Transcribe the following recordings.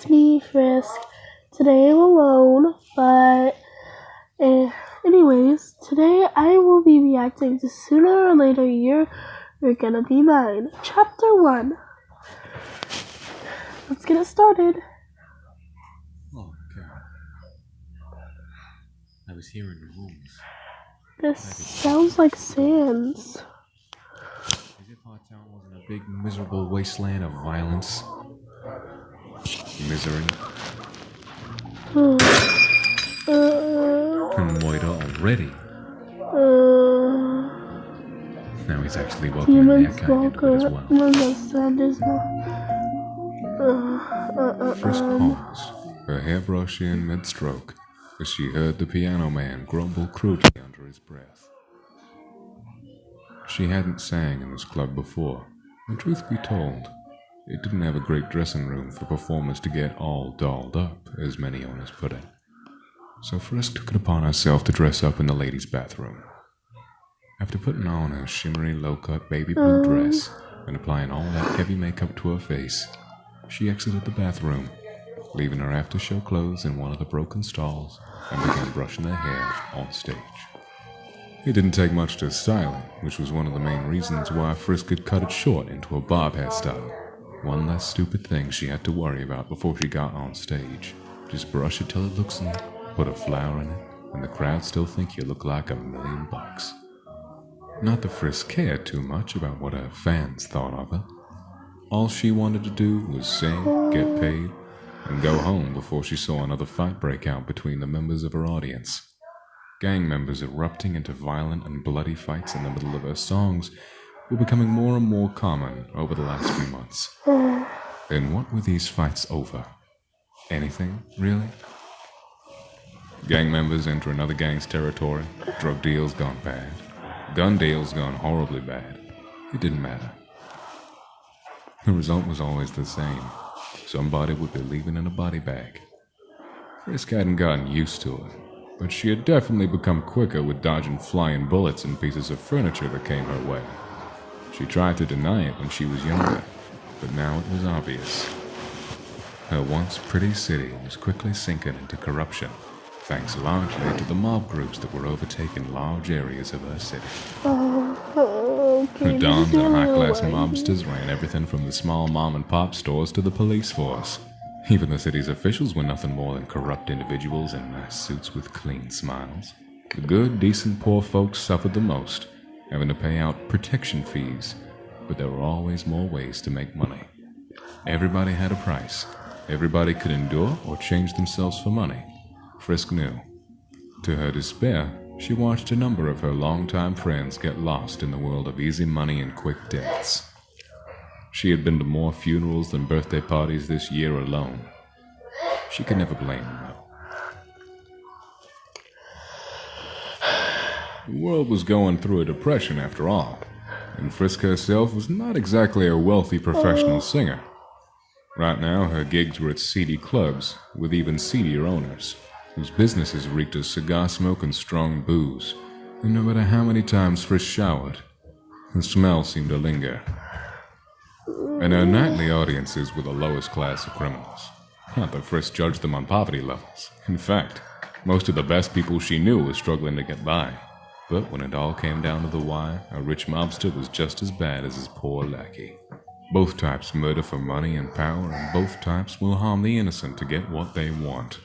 it's me, Frisk. Today I'm alone, but eh, anyways, today I will be reacting to Sooner or Later You're Gonna Be Mine, Chapter 1. Let's get it started. Oh, God. I was hearing the rumors. This sounds like Sans. As if our town wasn't a big, miserable wasteland of violence, misery, and Moira already. Now he's actually welcoming their kind into it as well. Frisk paused, her hairbrush in mid-stroke, as she heard the piano man grumble crudely under his breath. She hadn't sang in this club before, and truth be told, it didn't have a great dressing room for performers to get all dolled up, as many owners put it. So Frisk took it upon herself to dress up in the ladies' bathroom. After putting on her shimmery low-cut baby blue dress and applying all that heavy makeup to her face, she exited the bathroom, leaving her after-show clothes in one of the broken stalls and began brushing her hair on stage. It didn't take much to style it, which was one of the main reasons why Frisk had cut it short into a bob hairstyle. One less stupid thing she had to worry about before she got on stage. Just brush it till it looks neat, put a flower in it, and the crowd still think you look like $1,000,000. Not that Frisk cared too much about what her fans thought of her. All she wanted to do was sing, get paid, and go home before she saw another fight break out between the members of her audience. Gang members erupting into violent and bloody fights in the middle of her songs were becoming more and more common over the last few months. And what were these fights over? Anything, really? Gang members enter another gang's territory, drug deals gone bad, gun deals gone horribly bad. It didn't matter. The result was always the same. Somebody would be leaving in a body bag. Frisk hadn't gotten used to it, but she had definitely become quicker with dodging flying bullets and pieces of furniture that came her way. She tried to deny it when she was younger, but now it was obvious. Her once pretty city was quickly sinking into corruption, thanks largely to the mob groups that were overtaking large areas of her city. The dons and high-class mobsters ran everything from the small mom-and-pop stores to the police force. Even the city's officials were nothing more than corrupt individuals in nice suits with clean smiles. The good, decent poor folks suffered the most, having to pay out protection fees, but there were always more ways to make money. Everybody had a price. Everybody could endure or change themselves for money. Frisk knew. To her despair, she watched a number of her longtime friends get lost in the world of easy money and quick deaths. She had been to more funerals than birthday parties this year alone. She could never blame them, though. The world was going through a depression after all, and Frisk herself was not exactly a wealthy professional singer. Right now, her gigs were at seedy clubs, with even seedier owners, whose businesses reeked of cigar smoke and strong booze, and no matter how many times Frisk showered, the smell seemed to linger. And her nightly audiences were the lowest class of criminals. Not that Frisk judged them on poverty levels. In fact, most of the best people she knew were struggling to get by. But when it all came down to the wire, a rich mobster was just as bad as his poor lackey. Both types murder for money and power, and both types will harm the innocent to get what they want.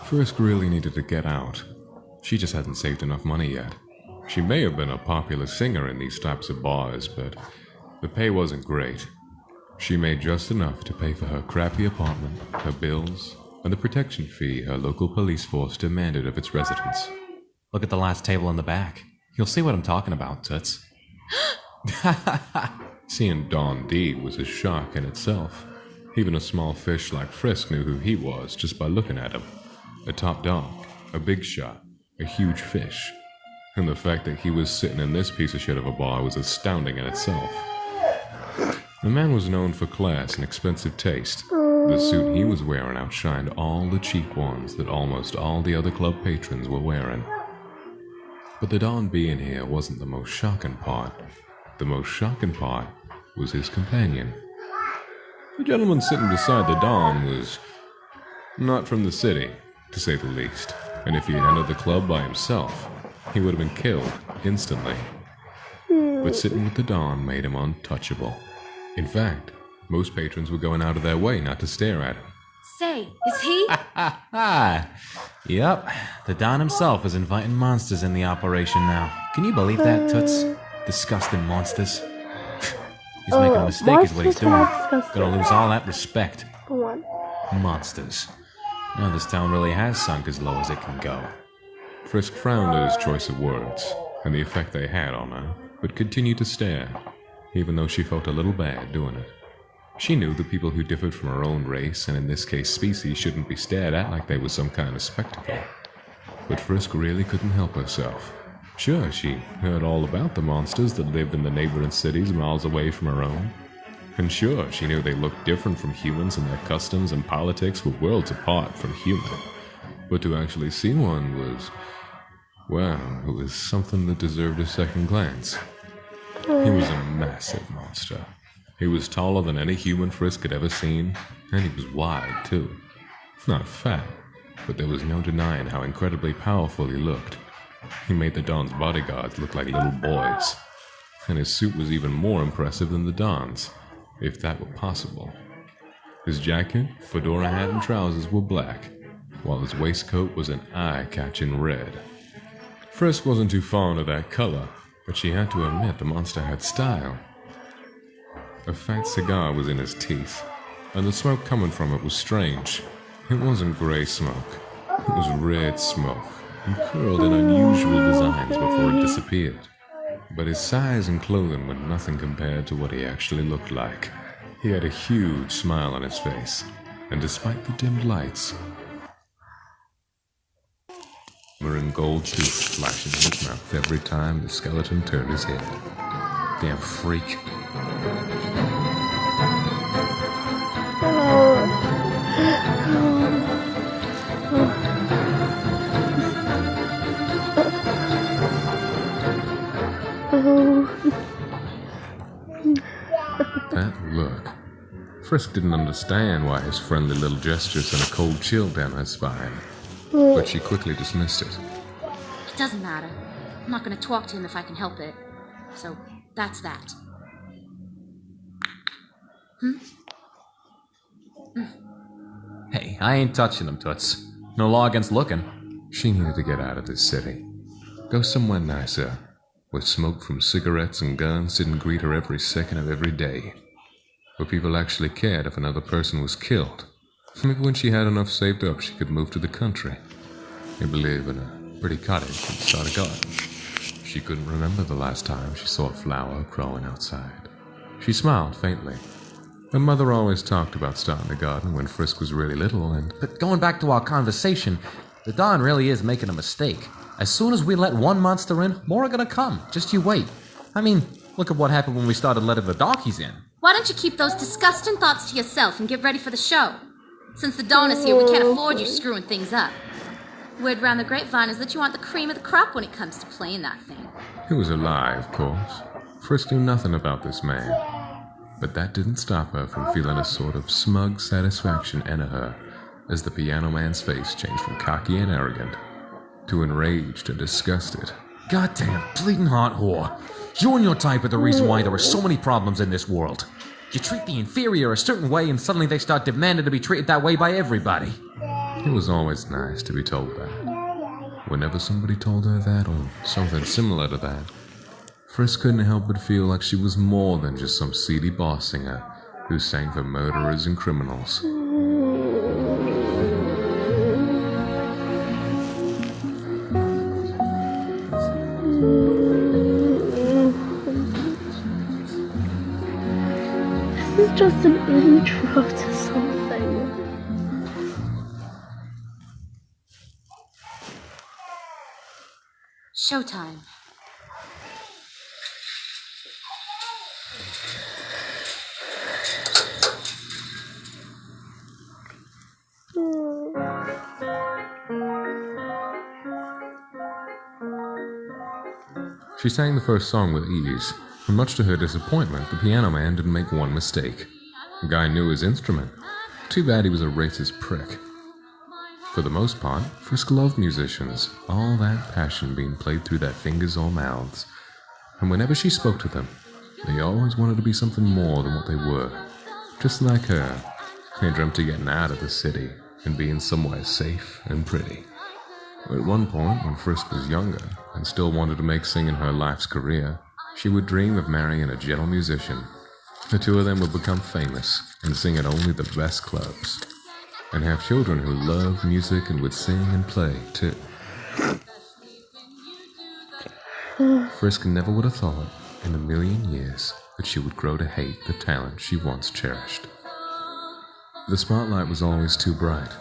Frisk really needed to get out. She just hadn't saved enough money yet. She may have been a popular singer in these types of bars, but the pay wasn't great. She made just enough to pay for her crappy apartment, her bills, and the protection fee her local police force demanded of its residents. Look at the last table in the back. You'll see what I'm talking about, Toots. Seeing Don D was a shock in itself. Even a small fish like Frisk knew who he was just by looking at him. A top dog, a big shot, a huge fish. And the fact that he was sitting in this piece of shit of a bar was astounding in itself. The man was known for class and expensive taste. The suit he was wearing outshined all the cheap ones that almost all the other club patrons were wearing. But the Don being here wasn't the most shocking part. The most shocking part was his companion. The gentleman sitting beside the Don was not from the city, to say the least, and if he had entered the club by himself, he would have been killed instantly. But sitting with the Don made him untouchable. In fact, most patrons were going out of their way not to stare at him. Say, is he? Yep, the Don himself is inviting monsters in the operation now. Can you believe that, Toots? Disgusting monsters. He's making a mistake is what he's doing. Gonna lose all that respect. Monsters. Now this town really has sunk as low as it can go. Frisk frowned at his choice of words, and the effect they had on her, but continued to stare, even though she felt a little bad doing it. She knew the people who differed from her own race, and in this case species, shouldn't be stared at like they were some kind of spectacle. But Frisk really couldn't help herself. Sure, she heard all about the monsters that lived in the neighboring cities miles away from her own. And sure, she knew they looked different from humans and their customs and politics were worlds apart from human. But to actually see one was, well, it was something that deserved a second glance. He was a massive monster. He was taller than any human Frisk had ever seen, and he was wide, too. Not fat, but there was no denying how incredibly powerful he looked. He made the Don's bodyguards look like little boys, and his suit was even more impressive than the Don's, if that were possible. His jacket, fedora hat, and trousers were black, while his waistcoat was an eye-catching red. Frisk wasn't too fond of that color, but she had to admit the monster had style. A fat cigar was in his teeth, and the smoke coming from it was strange. It wasn't gray smoke, it was red smoke, and curled in unusual designs before it disappeared. But his size and clothing were nothing compared to what he actually looked like. He had a huge smile on his face, and despite the dimmed lights, shimmering gold tooth flashing in his mouth every time the skeleton turned his head. Damn freak. That look. Frisk didn't understand why his friendly little gesture sent a cold chill down her spine, but she quickly dismissed it. It doesn't matter. I'm not going to talk to him if I can help it. So, that's that. Hey, I ain't touching him, Toots. No law against looking. She needed to get out of this city. Go somewhere nicer, where smoke from cigarettes and guns didn't greet her every second of every day. Where people actually cared if another person was killed. Maybe when she had enough saved up, she could move to the country. Maybe live in a pretty cottage and start a garden. She couldn't remember the last time she saw a flower growing outside. She smiled faintly. Her mother always talked about starting a garden when Frisk was really little, and... But going back to our conversation, the Don really is making a mistake. As soon as we let one monster in, more are gonna come. Just you wait. I mean, look at what happened when we started letting the darkies in. Why don't you keep those disgusting thoughts to yourself and get ready for the show? Since the Dawn is here, we can't afford you screwing things up. Word round the grapevine is that you want the cream of the crop when it comes to playing that thing. It was a lie, of course. Frisk knew nothing about this man. But that didn't stop her from feeling a sort of smug satisfaction enter her as the piano man's face changed from cocky and arrogant to enraged and disgusted. Goddamn bleeding hot whore. You and your type are the reason why there are so many problems in this world. You treat the inferior a certain way and suddenly they start demanding to be treated that way by everybody. It was always nice to be told that. Whenever somebody told her that or something similar to that, Frisk couldn't help but feel like she was more than just some seedy boss singer who sang for murderers and criminals. This is just an intro to something. Showtime. She sang the first song with ease, and much to her disappointment, the piano man didn't make one mistake. The guy knew his instrument. Too bad he was a racist prick. For the most part, Frisk loved musicians, all that passion being played through their fingers or mouths. And whenever she spoke to them, they always wanted to be something more than what they were. Just like her, they dreamt of getting out of the city and being somewhere safe and pretty. At one point, when Frisk was younger and still wanted to make singing her life's career, she would dream of marrying a gentle musician. The two of them would become famous and sing at only the best clubs, and have children who loved music and would sing and play, too. Frisk never would have thought, in a million years, that she would grow to hate the talent she once cherished. The spotlight was always too bright.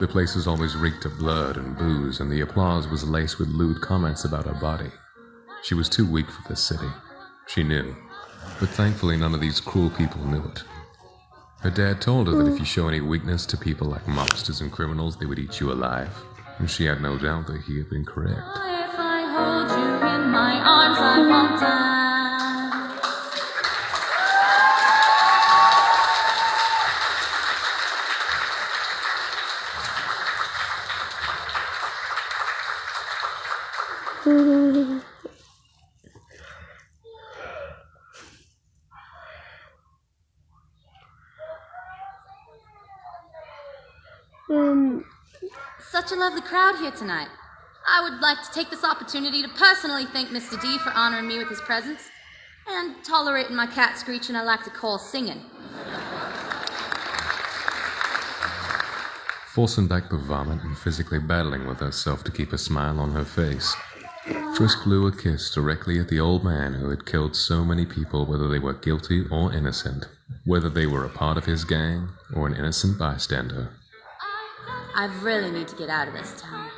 The place was always reeked of blood and booze, and the applause was laced with lewd comments about her body. She was too weak for this city. She knew. But thankfully none of these cruel people knew it. Her dad told her that if you show any weakness to people like mobsters and criminals, they would eat you alive. And she had no doubt that he had been correct. If I hold you in my arms, I won't die. Such a lovely crowd here tonight. I would like to take this opportunity to personally thank Mr. D for honoring me with his presence and tolerating my cat screeching I like to call singing. Forcing back the vomit and physically battling with herself to keep a smile on her face, Frisk blew a kiss directly at the old man who had killed so many people, whether they were guilty or innocent, whether they were a part of his gang or an innocent bystander. I really need to get out of this town.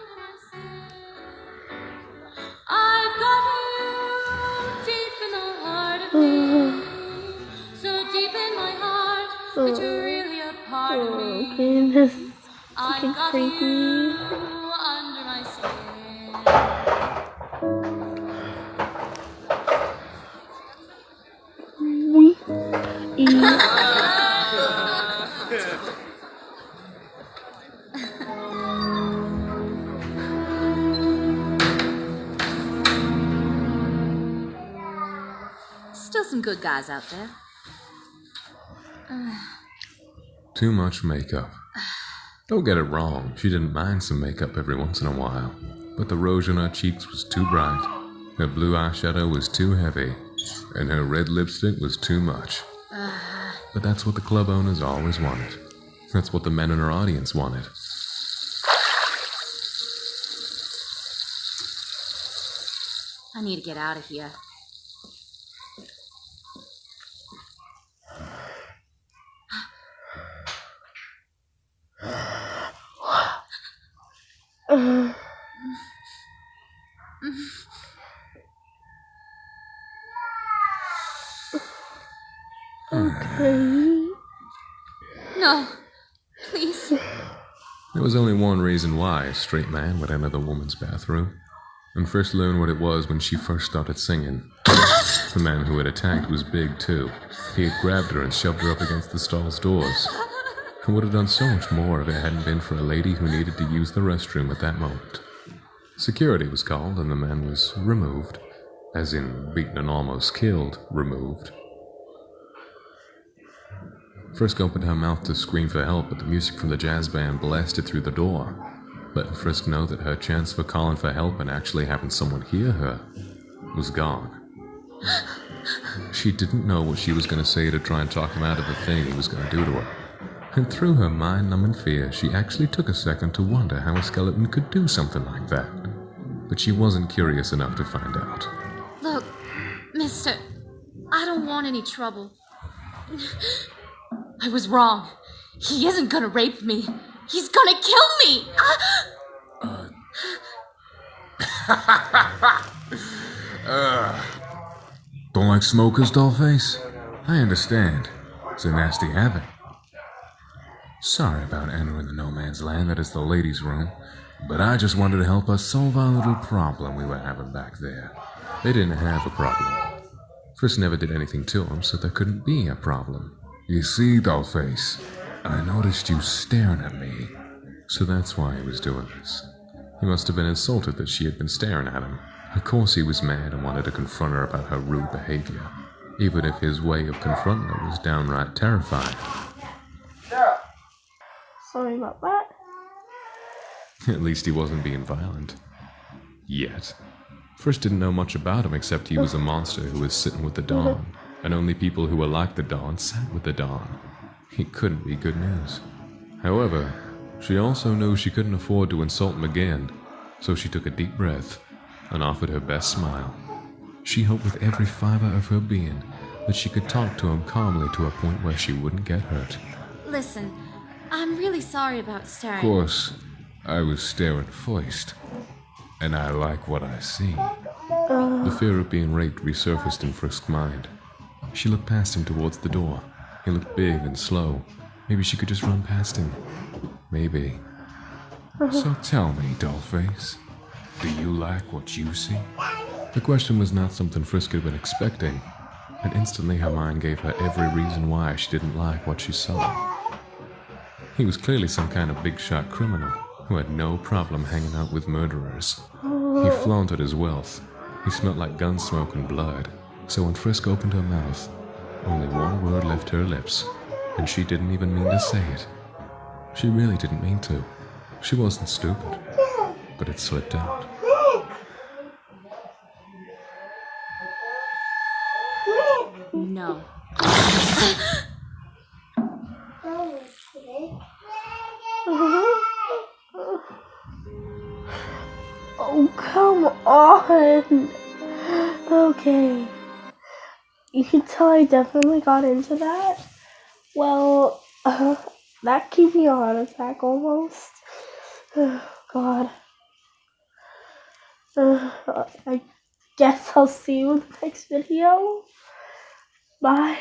I've got you deep in the heart of me, so deep in my heart that you're really a part of me. Okay, this is I've fucking got creepy. you under my Still some good guys out there. Too much makeup. Don't get it wrong, she didn't mind some makeup every once in a while, but the rouge on her cheeks was too bright, her blue eyeshadow was too heavy, and her red lipstick was too much. But that's what the club owners always wanted. That's what the men in her audience wanted. I need to get out of here. Okay. No, please. There was only one reason why a straight man would enter the woman's bathroom, and Frisk learned what it was when she first started singing. The man who had attacked was big too. He had grabbed her and shoved her up against the stall's doors, and would have done so much more if it hadn't been for a lady who needed to use the restroom at that moment. Security was called, and the man was removed, as in beaten and almost killed, removed. Frisk opened her mouth to scream for help, but the music from the jazz band blasted through the door, letting Frisk know that her chance for calling for help and actually having someone hear her was gone. She didn't know what she was going to say to try and talk him out of the thing he was going to do to her. And through her mind-numbing fear, she actually took a second to wonder how a skeleton could do something like that. But she wasn't curious enough to find out. Look, mister, I don't want any trouble. I was wrong. He isn't gonna rape me. He's gonna kill me! Don't like smokers, dollface? I understand. It's a nasty habit. Sorry about entering the no man's land that is the ladies' room, but I just wanted to help us solve our little problem we were having back there. They didn't have a problem. Frisk never did anything to him, so there couldn't be a problem. You see, Dollface, I noticed you staring at me, so that's why he was doing this. He must have been insulted that she had been staring at him. Of course he was mad and wanted to confront her about her rude behavior, even if his way of confronting her was downright terrifying. Sorry about that. At least he wasn't being violent. Yet. Frisk didn't know much about him except he was a monster who was sitting with the Dawn, and only people who were like the Dawn sat with the Dawn. He couldn't be good news. However, she also knew she couldn't afford to insult him again, so she took a deep breath and offered her best smile. She hoped with every fiber of her being that she could talk to him calmly to a point where she wouldn't get hurt. Listen, I'm really sorry about staring. Of course, I was staring first, and I like what I see. The fear of being raped resurfaced in Frisk's mind. She looked past him towards the door. He looked big and slow. Maybe she could just run past him. Maybe. So tell me, Dollface, do you like what you see? The question was not something Frisk had been expecting, and instantly her mind gave her every reason why she didn't like what she saw. He was clearly some kind of big-shot criminal who had no problem hanging out with murderers. He flaunted his wealth. He smelled like gun smoke and blood, so when Frisk opened her mouth, only one word left her lips, and she didn't even mean to say it. She really didn't mean to. She wasn't stupid, but it slipped out. No. Oh, come on. Okay. You can tell I definitely got into that. Well, that gave me a heart attack almost. God. I guess I'll see you in the next video. Bye.